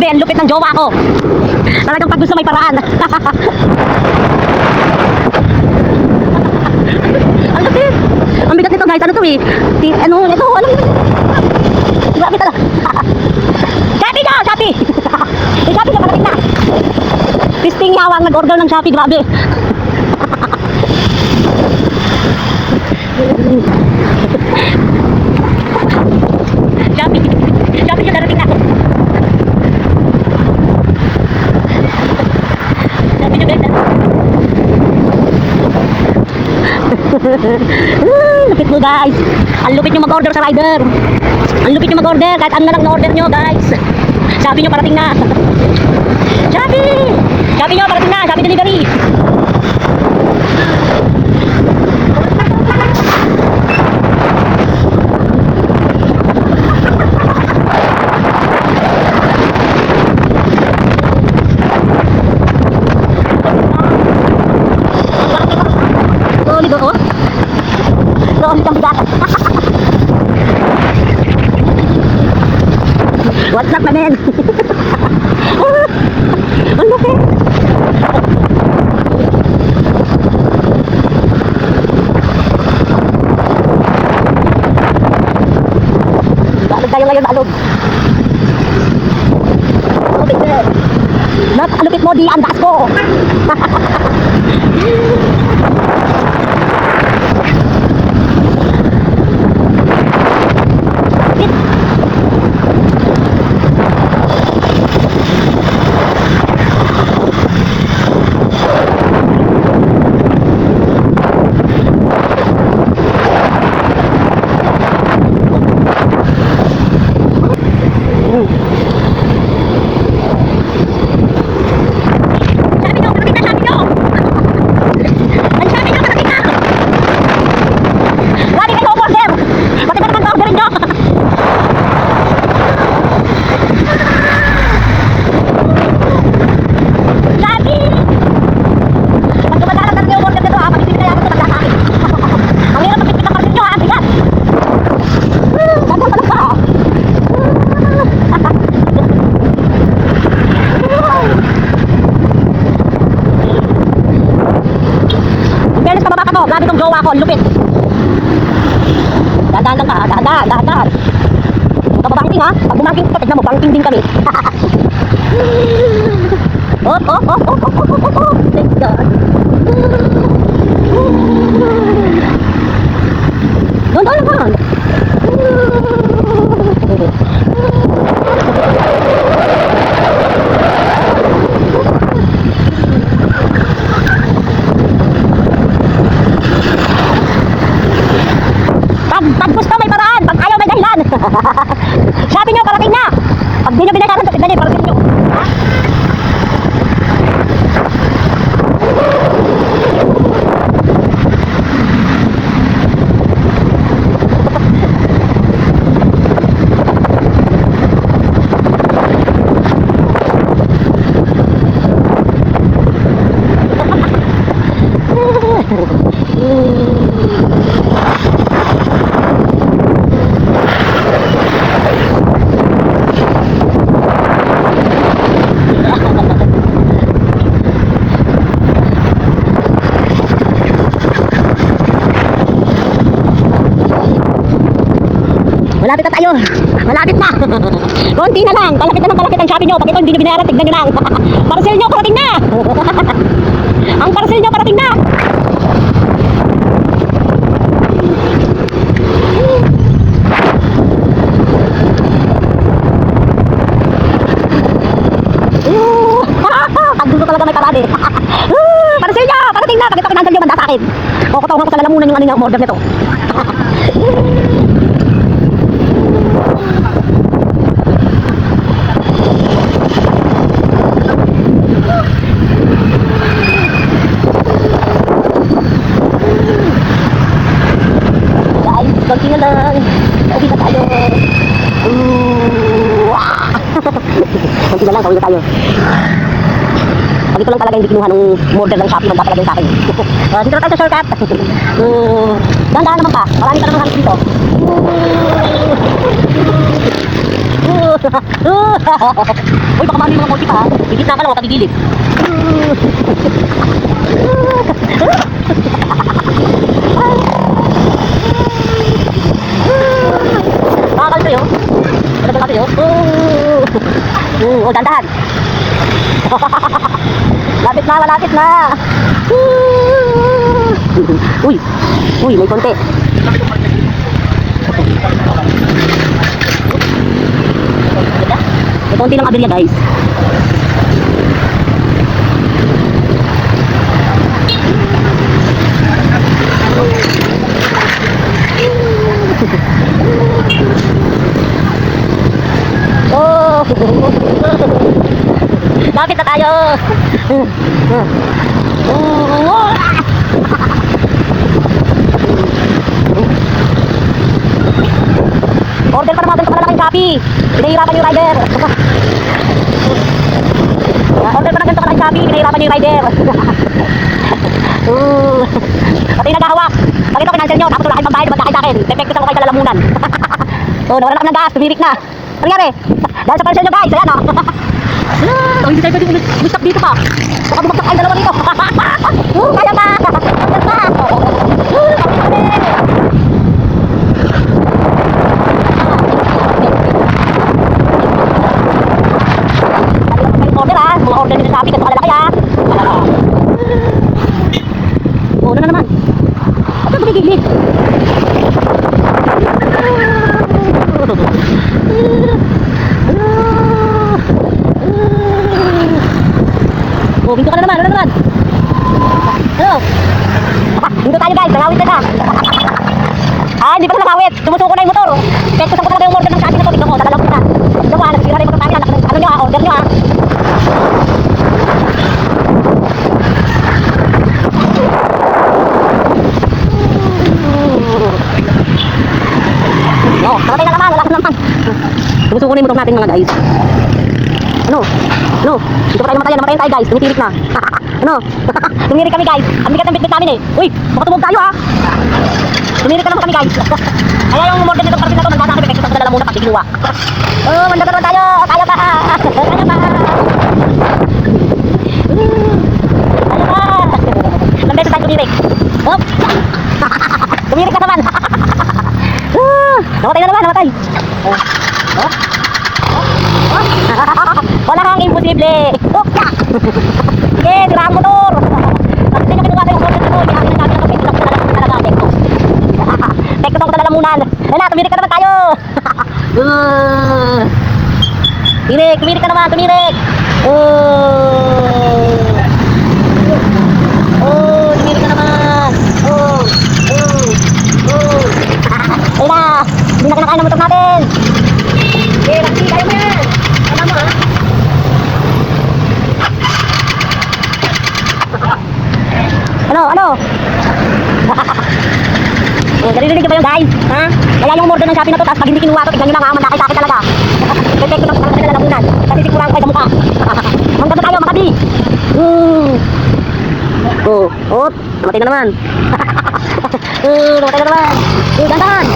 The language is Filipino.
Grabe, ang lupit ng jowa ko. Talagang pag gusto may paraan. Ang lupit. Ang bigat nito guys, ano to eh. Ano, ito, alam mo. Grabe talaga. Shopee nyo, Shopee. Yung Shopee nyo, parating na. Pisting yawang nag-order ng Shopee, grabe. Shopee. Shopee nyo, darating na. Shopee nyo, guys. Lupit mo guys. Ang lupit nyo mag-order sa rider. Ang lupit nyo mag-order. Kahit ano lang na-order nyo guys. Shopee nyo, parating na. Shopee! Shopee nyo, parating na. Shopee delivery. Solid oh. Solid ang bigat. What's up, man? Ang lupit. Balog tayo ngayon, balog. Lupit din. Alupit mo di ang gas ko. Grabe itong jowa ko, ang lupit. Dahan lang ka, dahan. Kapabangking ha, pag bumangking ka, tignan mo, bangking din kami. Oh. Thank God. Doon lang. Pag gusto may paraan, pag ayaw may dahilan. Sabi nyo, parating na. Pag di nyo binayaran, kapit na nyo, parating nyo. Malapit na tayo. Malapit na. Konti na lang. Palapit ang Shopee nyo. Pag ito hindi nyo binayaran, tignan nyo lang. Parcel nyo, parating na. Ang parcel nyo, parating na. Pag gusto talaga may parade. Parcel nyo, parating na. Pag ito kinantal nyo, banda sa akin. Kukutawan ko sa lalamunan yung ano yung order nito. Konti na lang. Pauwi na tayo. Konti na lang, pauwi na tayo. Pag ito lang talaga hindi kinuha nung order ng Shopee, manda talaga yung sa akin. Dito na tayo sa shortcut. Dahan-dahan naman pa. Marami ka naman hanap dito. Uy, baka mami mga konti pa ha. Gigit na ka lang o pagigilid. Bakal sa'yo. Bakal sa'yo. Dandahan. Lapit na, malapit na. Uy, may konti. May konti ng aberya guys. Oh! Lapit na tayo! Order pa naman sa malalaking Shopee. Pinahirapan yung rider. Order pa naman sa malalaking Shopee. Pinahirapan yung rider. Pati yung naghahawak. Pakita ko cancel nyo. Tapos wala kayong pambayad. Magkakay sa akin. Defecto sa kayo sa lalamunan. Nawala na kami ng gas. Tumirik na. Ano nangyari? Dahil sa cancel nyo guys. Ayan o. Hindi tayo pwede umistap dito pa. Baka bumagsak kayo dalawa dito. Kaya pa. Kaya pa. Order ha, mga order nila sa Shopee, ganito kalalaki ha. Ano na naman? At ang bumigilid. Binto ka na naman, ano na naman? Ano? Binto tayo guys, nangawit na ka. Hindi pa na nangawit, tumusuko na yung motor. Pekto sa ko talaga yung order ng Shopee na to, tignan mo, talalang kita. Tignan mo ha, nagsira na yung motor namin, ano nyo ha, order nyo ha. Nakatay na naman, wala naman. Tumusuko na yung motor natin mga guys. Ano? Dito pa tayo namatayan tayo guys, tumitirik na. Ano? Tumirik kami guys, ang bigat ng bitbit namin eh. Uy, baka tumog tayo ha. Tumirik na naman kami guys. Kaya yung model nitong karpin na to, nagkasa kami pekto sa kadala muna pati kinuha. Manda naman tayo, kaya pa. Kaya pa. Ilang beses tayo tumirik. Tumirik na naman. Namatay na naman, namatay. Wala kang imposible. Sige, tira ang motor. Kasi nyo kinuha yung motor nito, hindi namin nagkakita ng pekto sa talaga pekto. Pekto sa kadalamunan. Wala, tumirik ka naman tayo. Tumirik ka naman, tumirik. Tumirik ka naman. Wala, hindi na kinakain ng motor natin. Okay, Rocky, kaya mo yan. Tama mo ha. Ano? Narinig ba yung guys? Ha? Kaya yung order ng Shopee na to, tapos pag hindi kinuha to, tignan nyo lang ha, mandaki-taki talaga. Perfecto lang talaga sa lalamunan. Kasi sikulang kayo sa mukha. Manda tayo, Makati. Namatay na naman. Namatay na naman. Dandahan.